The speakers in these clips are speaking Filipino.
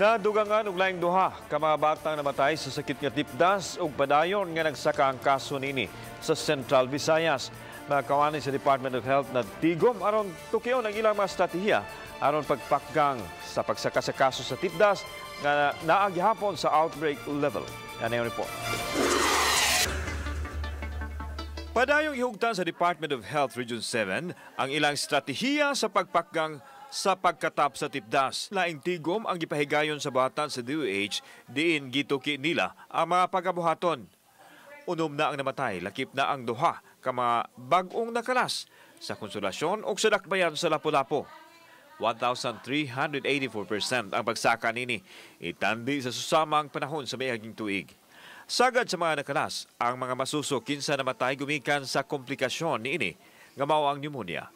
Nadugangan og laing duha ka mga batang namatay sa sakit nga tipdas ug padayon nga nagsaka ang kaso nini sa Central Visayas. Nakawani sa Department of Health na tigom aron tukyon ang ilang mga estratehiya aron pagpakgang sa pagsaka sa kaso sa tipdas nga naagihapon sa outbreak level. Yan ang report. Padayong ihugtan sa Department of Health Region 7 ang ilang estratehiya sa pagpakgang sa pagkatap sa tipdas. Laing tigom ang gipahigayon sa batan sa DOH diin gituki nila ang mga pagabuhaton. Unom na ang namatay, lakip na ang duha ka mga bag-ong nakalas sa Konsolasyon o sa Dakbayan sa Lapu-Lapu. 1,384% ang pagsaka nini, itandi sa susamang panahon sa mayaging tuig. Sagad sa mga nakalas, ang mga masuso kinsa namatay gumikan sa komplikasyon niini nga mao ang pneumonia.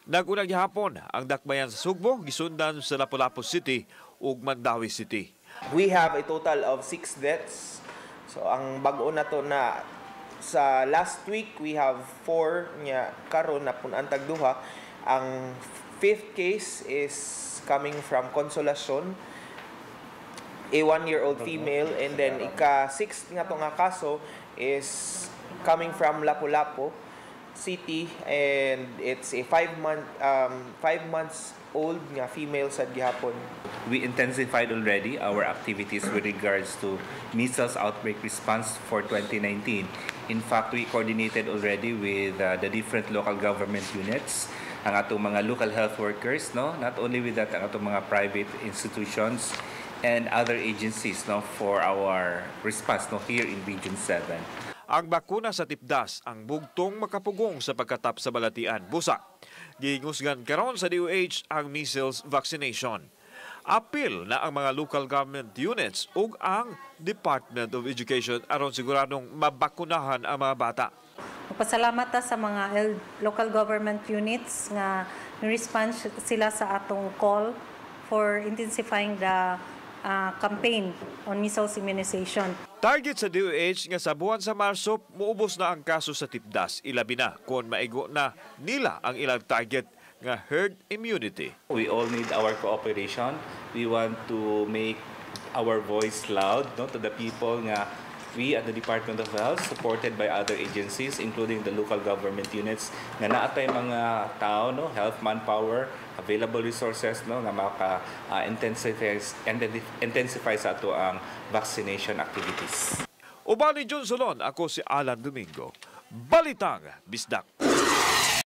Nagunang gihapon ang dakbayan sa Sugbo, gisundan sa Lapu-Lapu City ug Mandawi City. We have a total of 6 deaths. So ang bag-o na to na sa last week we have 4 nya karon na punantag duha. Ang 5th case is coming from Consolacion, a 1-year-old female, and then ika-6th nga to nga kaso is coming from Lapu-Lapu City, and it's a 5 months old nga female sa gihapon. We intensified already our activities with regards to measles outbreak response for 2019. In fact, we coordinated already with the different local government units, ang atong mga local health workers, no? Not only with that, ang atong mga private institutions and other agencies, no, for our response, no, here in Region 7. Ang bakuna sa tipdas ang bugtong makapugong sa pagkatap sa balatian. Busa, gihingusgan karon sa DOH ang measles vaccination. Apil na ang mga local government units ug ang Department of Education aron siguradong mabakunahan ang mga bata. Pasalamat sa mga local government units nga response sila sa atong call for intensifying the campaign on measles immunization. Target sa DOH nga sa buwan sa Marso, muubos na ang kaso sa tipdas. Ilabi na kung maigo na nila ang ilang target nga herd immunity. We all need our cooperation. We want to make our voice loud, no, to the people nga we at the Department of Health, supported by other agencies, including the local government units, nga naatay mga tao, no, health manpower, available resources, no, nga intensify sa ato ang vaccination activities. Ubani John Solon, ako si Alan Domingo. Balitang Bisdak.